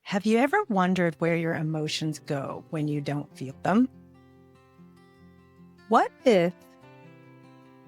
Have you ever wondered where your emotions go when you don't feel them? What if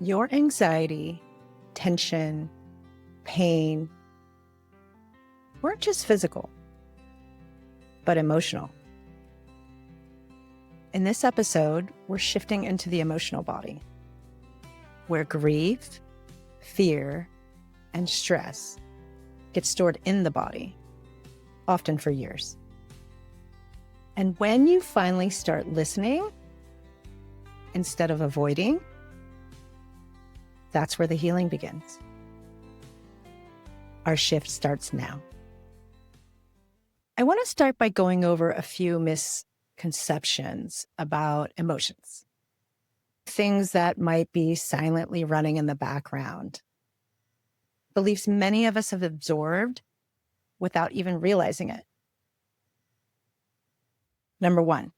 your anxiety, tension, pain weren't just physical, but emotional? In this episode, we're shifting into the emotional body, where grief, fear, and stress get stored in the body, often for years. And when you finally start listening instead of avoiding, that's where the healing begins. Our shift starts now. I want to start by going over a few misconceptions about emotions. Things that might be silently running in the background. Beliefs many of us have absorbed without even realizing it. Number one,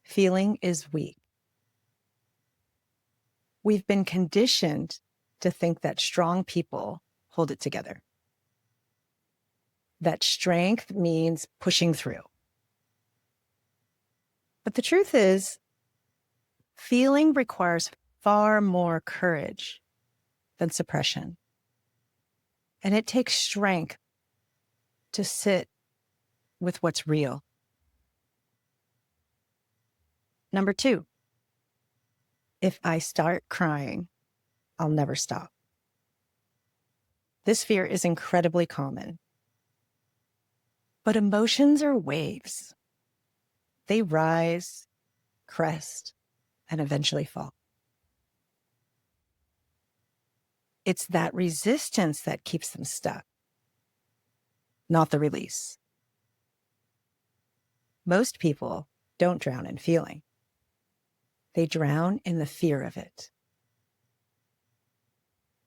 feeling is weak. We've been conditioned to think that strong people hold it together. That strength means pushing through. But the truth is, feeling requires far more courage than suppression. And it takes strength to sit with what's real. Number two, if I start crying, I'll never stop. This fear is incredibly common. But emotions are waves. They rise, crest, and eventually fall. It's that resistance that keeps them stuck, not the release. Most people don't drown in feeling. They drown in the fear of it.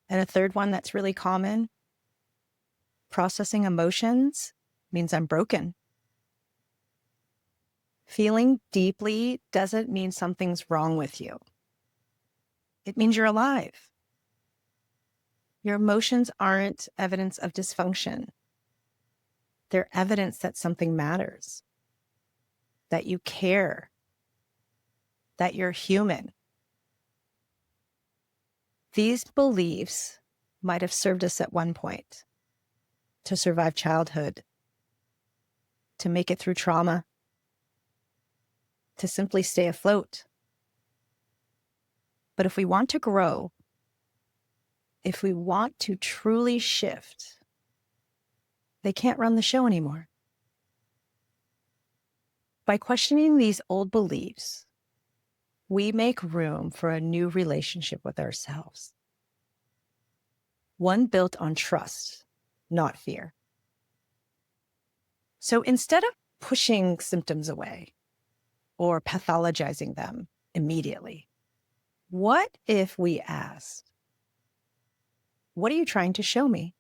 And a third one that's really common, processing emotions means I'm broken. Feeling deeply doesn't mean something's wrong with you. It means you're alive. Your emotions aren't evidence of dysfunction. They're evidence that something matters, that you care, that you're human. These beliefs might have served us at one point to survive childhood, to make it through trauma, to simply stay afloat. But if we want to grow, if we want to truly shift, they can't run the show anymore. By questioning these old beliefs, we make room for a new relationship with ourselves. One built on trust, not fear. So instead of pushing symptoms away or pathologizing them immediately, what if we asked, what are you trying to show me?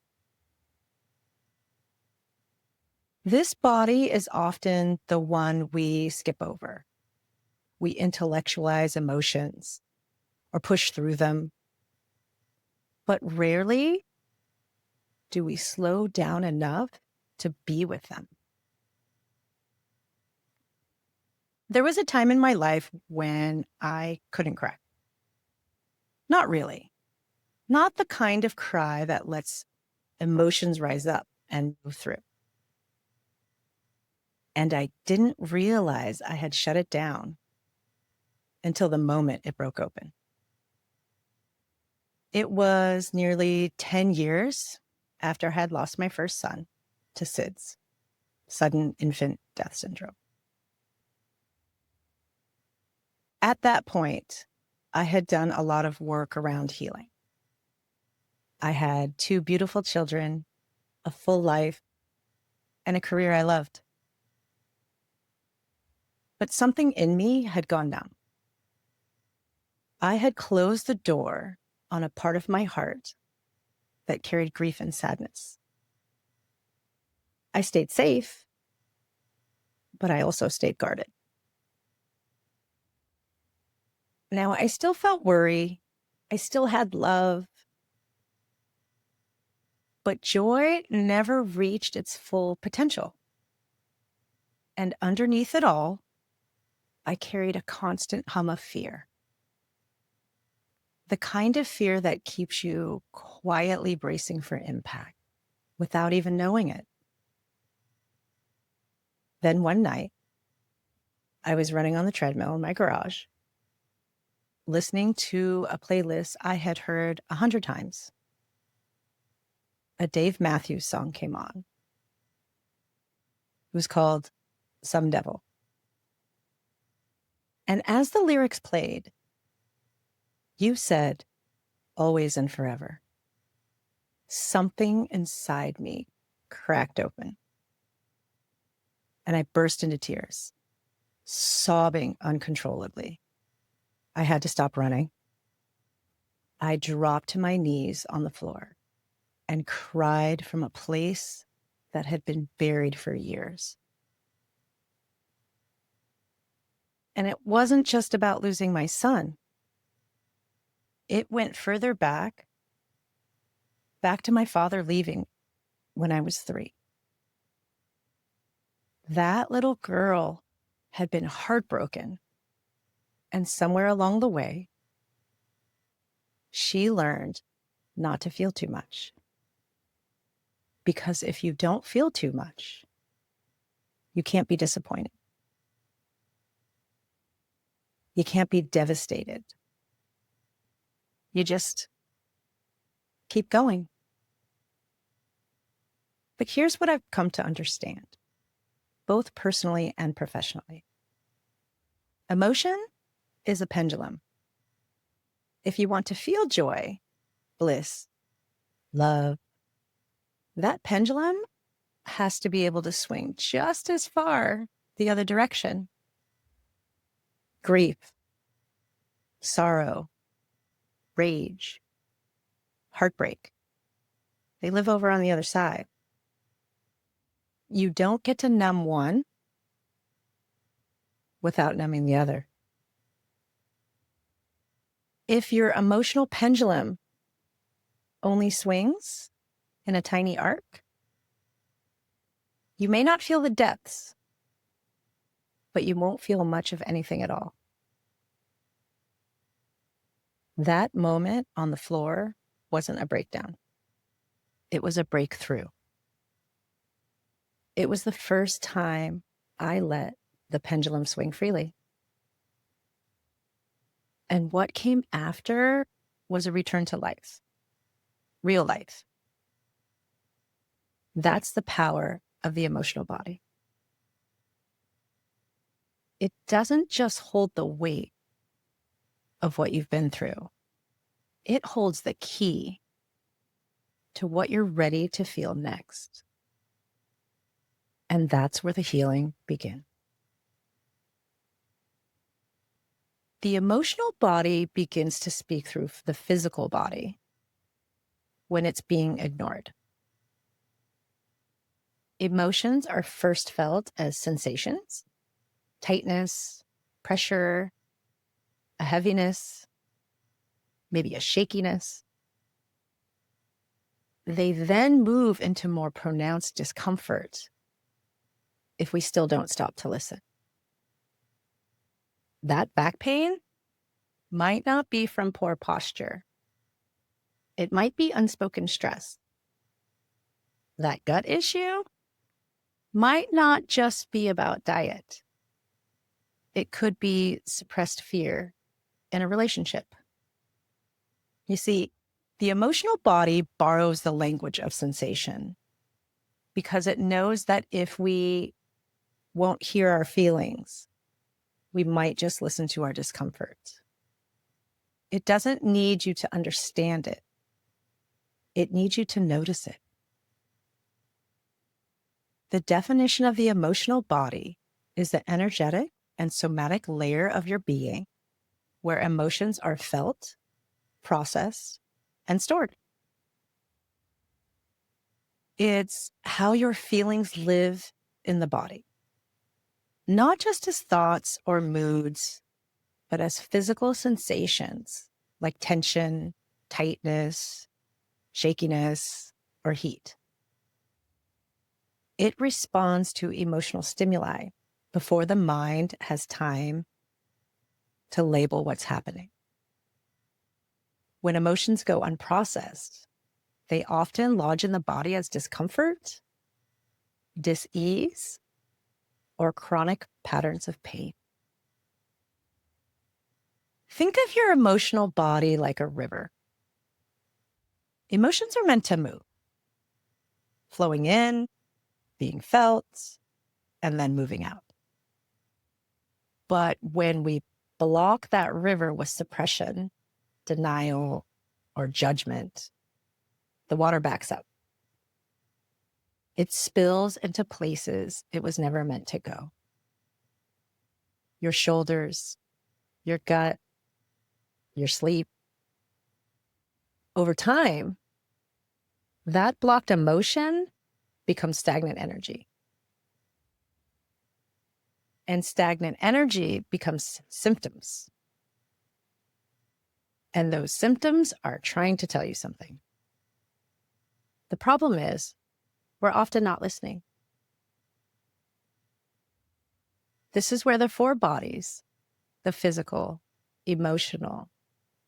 This body is often the one we skip over. We intellectualize emotions or push through them, but rarely do we slow down enough to be with them. There was a time in my life when I couldn't cry. Not really. Not the kind of cry that lets emotions rise up and move through. And I didn't realize I had shut it down until the moment it broke open. It was nearly 10 years after I had lost my first son to SIDS, sudden infant death syndrome. At that point, I had done a lot of work around healing. I had 2 beautiful children, a full life, and a career I loved. But something in me had gone numb. I had closed the door on a part of my heart that carried grief and sadness. I stayed safe, but I also stayed guarded. Now, I still felt worry. I still had love. But joy never reached its full potential. And underneath it all, I carried a constant hum of fear. The kind of fear that keeps you quietly bracing for impact without even knowing it. Then one night, I was running on the treadmill in my garage, listening to a playlist I had heard 100 times. A Dave Matthews song came on. It was called Some Devil. And as the lyrics played, you said, always and forever. Something inside me cracked open. And I burst into tears, sobbing uncontrollably. I had to stop running. I dropped to my knees on the floor and cried from a place that had been buried for years. And it wasn't just about losing my son. It went further back to my father leaving when I was 3. That little girl had been heartbroken. And somewhere along the way, she learned not to feel too much. Because if you don't feel too much, you can't be disappointed. You can't be devastated. You just keep going. But here's what I've come to understand, both personally and professionally. Emotion is a pendulum. If you want to feel joy, bliss, love, that pendulum has to be able to swing just as far the other direction. Grief, sorrow, rage, heartbreak, they live over on the other side. You don't get to numb one without numbing the other. If your emotional pendulum only swings in a tiny arc, you may not feel the depths, but you won't feel much of anything at all. That moment on the floor wasn't a breakdown. It was a breakthrough. It was the first time I let the pendulum swing freely. And what came after was a return to life, real life. That's the power of the emotional body. It doesn't just hold the weight of what you've been through. It holds the key to what you're ready to feel next. And that's where the healing begins. The emotional body begins to speak through the physical body when it's being ignored. Emotions are first felt as sensations, tightness, pressure, a heaviness, maybe a shakiness. They then move into more pronounced discomfort if we still don't stop to listen. That back pain might not be from poor posture. It might be unspoken stress. That gut issue might not just be about diet. It could be suppressed fear in a relationship. You see, the emotional body borrows the language of sensation because it knows that if we won't hear our feelings, we might just listen to our discomfort. It doesn't need you to understand it. It needs you to notice it. The definition of the emotional body is the energetic and somatic layer of your being where emotions are felt, processed, and stored. It's how your feelings live in the body, not just as thoughts or moods, but as physical sensations like tension, tightness, shakiness, or heat. It responds to emotional stimuli before the mind has time to label what's happening. When emotions go unprocessed, they often lodge in the body as discomfort, dis-ease, or chronic patterns of pain. Think of your emotional body like a river. Emotions are meant to move, flowing in, being felt, and then moving out. But when we block that river with suppression, denial, or judgment, the water backs up. It spills into places it was never meant to go. Your shoulders, your gut, your sleep. Over time, that blocked emotion becomes stagnant energy. And stagnant energy becomes symptoms. And those symptoms are trying to tell you something. The problem is, we're often not listening. This is where the four bodies, the physical, emotional,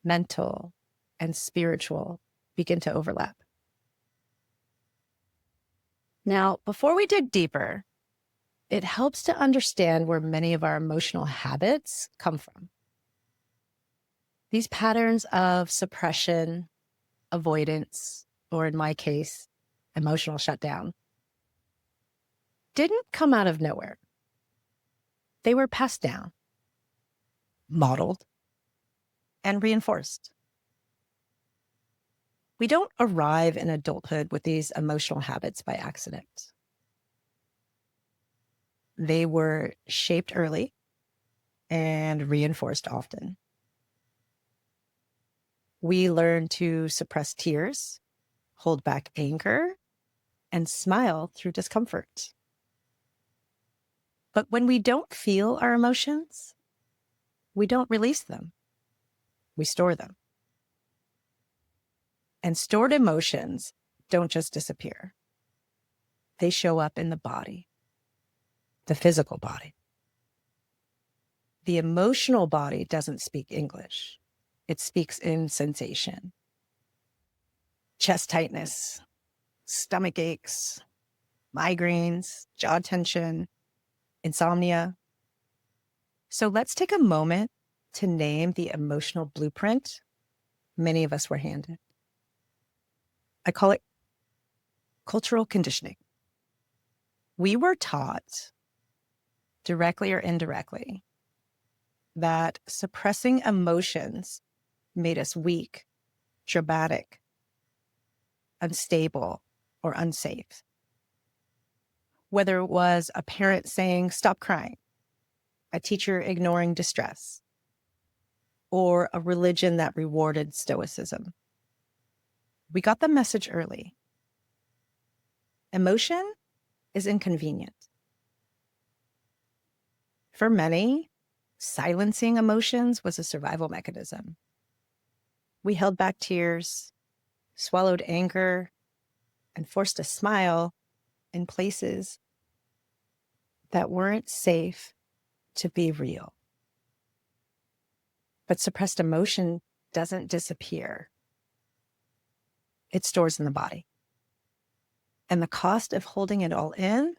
mental, and spiritual, begin to overlap. Now, before we dig deeper, it helps to understand where many of our emotional habits come from. These patterns of suppression, avoidance, or in my case, emotional shutdown, didn't come out of nowhere. They were passed down, modeled, and reinforced. We don't arrive in adulthood with these emotional habits by accident. They were shaped early and reinforced often. We learn to suppress tears, hold back anger, and smile through discomfort. But when we don't feel our emotions, we don't release them. We store them. And stored emotions don't just disappear. They show up in the body, the physical body. The emotional body doesn't speak English. It speaks in sensation. Chest tightness, stomach aches, migraines, jaw tension, insomnia. So let's take a moment to name the emotional blueprint many of us were handed. I call it cultural conditioning. We were taught, directly or indirectly, that suppressing emotions made us weak, dramatic, unstable, or unsafe. Whether it was a parent saying, "Stop crying," a teacher ignoring distress, or a religion that rewarded stoicism. We got the message early. Emotion is inconvenient. For many, silencing emotions was a survival mechanism. We held back tears, swallowed anger, and forced a smile in places that weren't safe to be real. But suppressed emotion doesn't disappear. It stores in the body. And the cost of holding it all in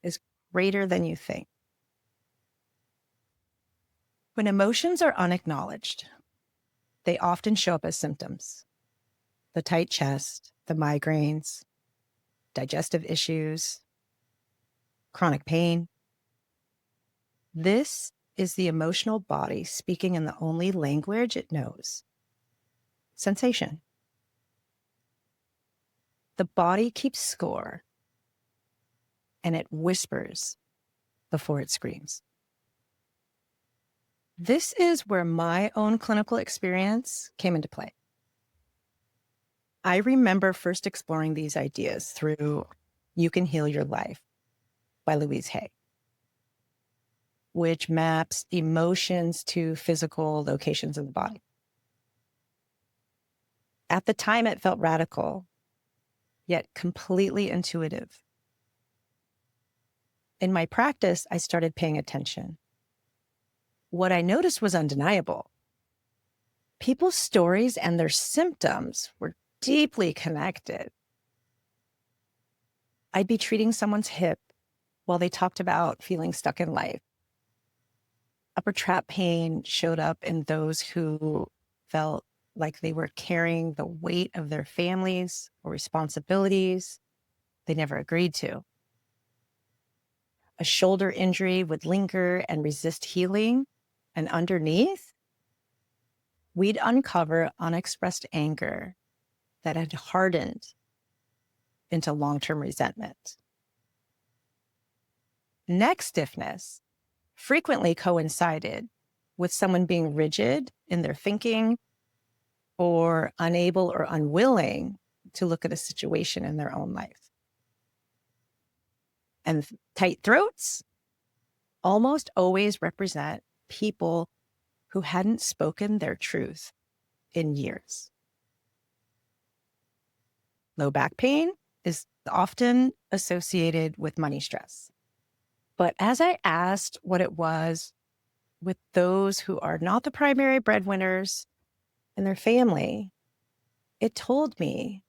is greater than you think. When emotions are unacknowledged, they often show up as symptoms. The tight chest, the migraines, digestive issues, chronic pain. This is the emotional body speaking in the only language it knows: sensation. The body keeps score, and it whispers before it screams. This is where my own clinical experience came into play. I remember first exploring these ideas through You Can Heal Your Life by Louise Hay, which maps emotions to physical locations in the body. At the time, it felt radical, yet completely intuitive. In my practice, I started paying attention. What I noticed was undeniable. People's stories and their symptoms were deeply connected. I'd be treating someone's hip while they talked about feeling stuck in life. Upper trap pain showed up in those who felt like they were carrying the weight of their families or responsibilities they never agreed to. A shoulder injury would linger and resist healing, and underneath, we'd uncover unexpressed anger that had hardened into long-term resentment. Neck stiffness frequently coincided with someone being rigid in their thinking or unable or unwilling to look at a situation in their own life. And tight throats almost always represent people who hadn't spoken their truth in years. Low back pain is often associated with money stress. But as I asked what it was with those who are not the primary breadwinners in their family, it told me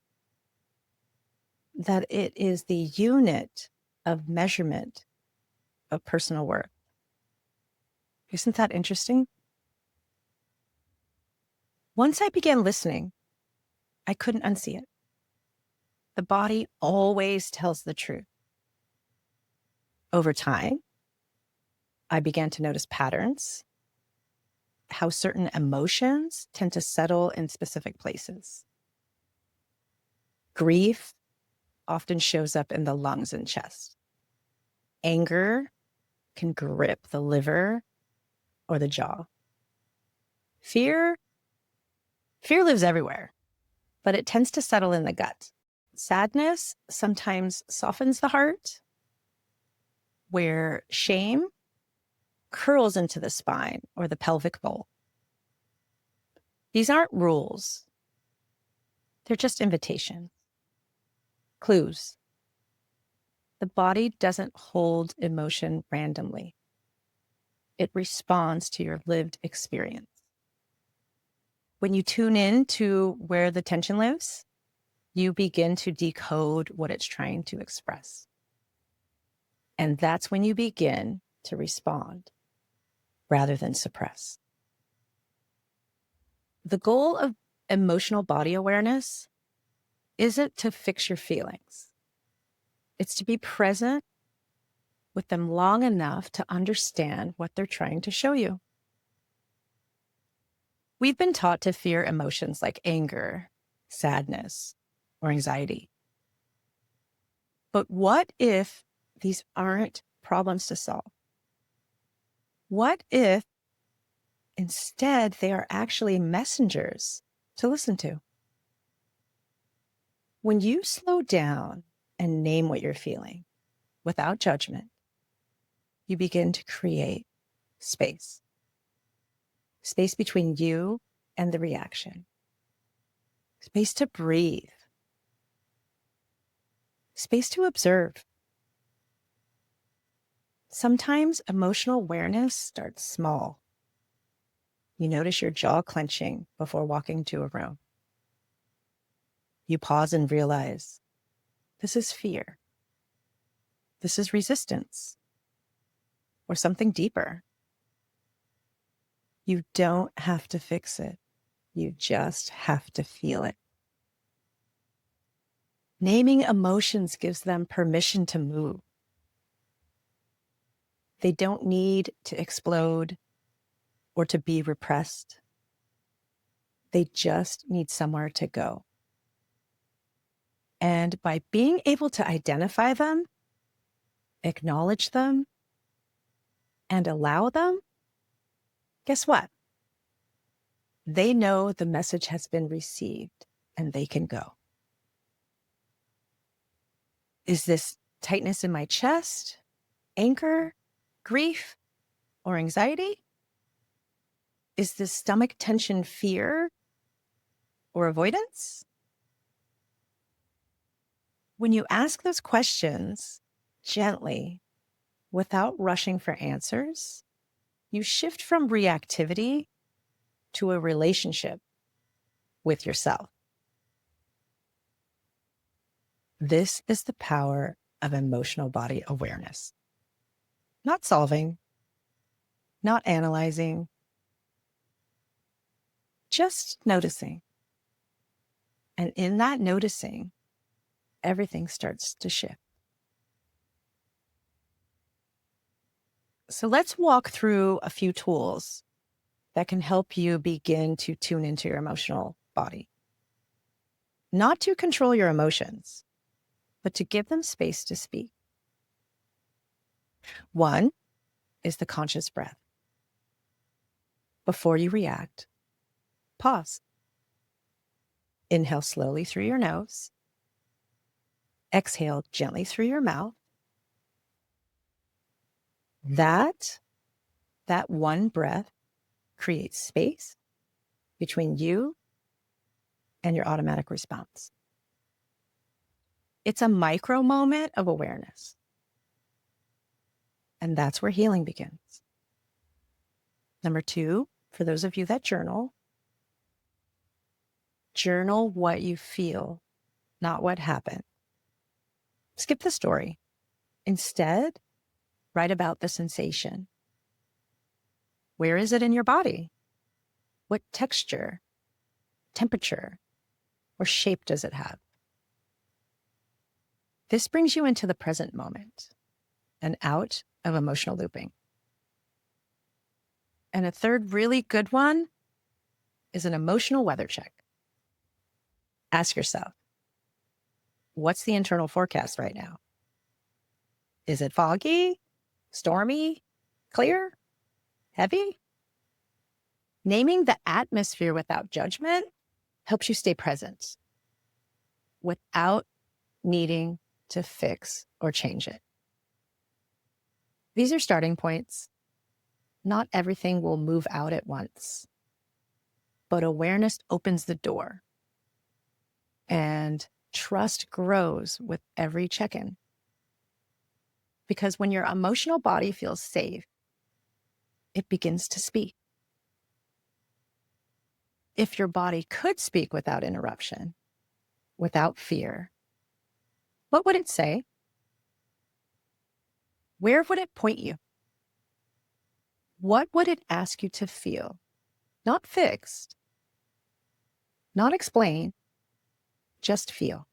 that it is the unit of measurement of personal worth. Isn't that interesting? Once I began listening, I couldn't unsee it. The body always tells the truth. Over time, I began to notice patterns, how certain emotions tend to settle in specific places. Grief often shows up in the lungs and chest. Anger can grip the liver or the jaw. Fear lives everywhere, but it tends to settle in the gut. Sadness sometimes softens the heart, where shame curls into the spine or the pelvic bowl. These aren't rules. They're just invitations, clues. The body doesn't hold emotion randomly. It responds to your lived experience. When you tune in to where the tension lives, you begin to decode what it's trying to express. And that's when you begin to respond rather than suppress. The goal of emotional body awareness isn't to fix your feelings. It's to be present with them long enough to understand what they're trying to show you. We've been taught to fear emotions like anger, sadness, or anxiety. But what if these aren't problems to solve? What if instead they are actually messengers to listen to? When you slow down and name what you're feeling without judgment, you begin to create space. Space between you and the reaction. Space to breathe. Space to observe. Sometimes emotional awareness starts small. You notice your jaw clenching before walking to a room. You pause and realize, this is fear. This is resistance. Or something deeper. You don't have to fix it. You just have to feel it. Naming emotions gives them permission to move. They don't need to explode or to be repressed. They just need somewhere to go. And by being able to identify them, acknowledge them, and allow them, guess what? They know the message has been received and they can go. Is this tightness in my chest, anger, grief, or anxiety? Is this stomach tension fear or avoidance? When you ask those questions gently, without rushing for answers, you shift from reactivity to a relationship with yourself. This is the power of emotional body awareness. Not solving, not analyzing, just noticing. And in that noticing, everything starts to shift. So let's walk through a few tools that can help you begin to tune into your emotional body. Not to control your emotions, but to give them space to speak. One is the conscious breath. Before you react, pause. Inhale slowly through your nose. Exhale gently through your mouth. That one breath creates space between you and your automatic response. It's a micro moment of awareness. And that's where healing begins. Number 2, for those of you that journal what you feel, not what happened. Skip the story. Instead, write about the sensation. Where is it in your body? What texture, temperature, or shape does it have? This brings you into the present moment and out of emotional looping. And a third really good one is an emotional weather check. Ask yourself, what's the internal forecast right now? Is it foggy, stormy, clear, heavy? Naming the atmosphere without judgment helps you stay present without needing to fix or change it. These are starting points. Not everything will move out at once, but awareness opens the door and trust grows with every check-in. Because when your emotional body feels safe, it begins to speak. If your body could speak without interruption, without fear, what would it say? Where would it point you? What would it ask you to feel? Not fixed, not explain, just feel.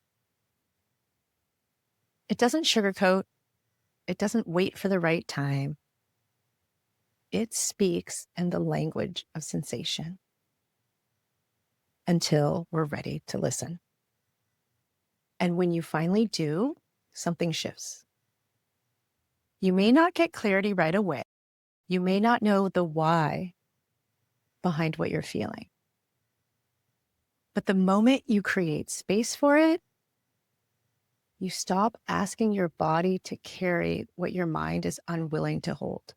It doesn't sugarcoat. It doesn't wait for the right time. It speaks in the language of sensation until we're ready to listen. And when you finally do, something shifts. You may not get clarity right away. You may not know the why behind what you're feeling. But the moment you create space for it, you stop asking your body to carry what your mind is unwilling to hold.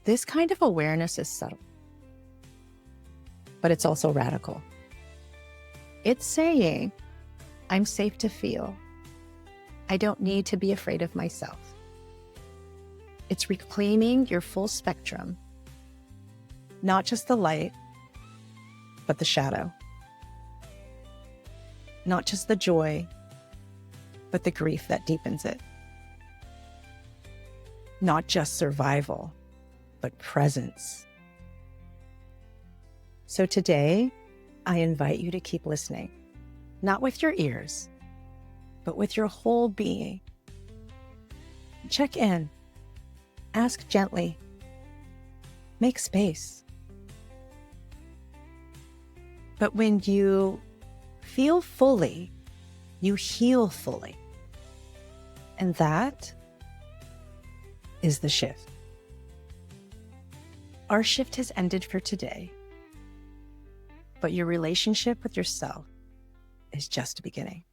This kind of awareness is subtle, but it's also radical. It's saying, I'm safe to feel. I don't need to be afraid of myself. It's reclaiming your full spectrum, not just the light, but the shadow. Not just the joy, but the grief that deepens it. Not just survival, but presence. So today, I invite you to keep listening, not with your ears, but with your whole being. Check in, ask gently, make space. But when you feel fully, you heal fully. And that is the shift. Our shift has ended for today, but your relationship with yourself is just beginning.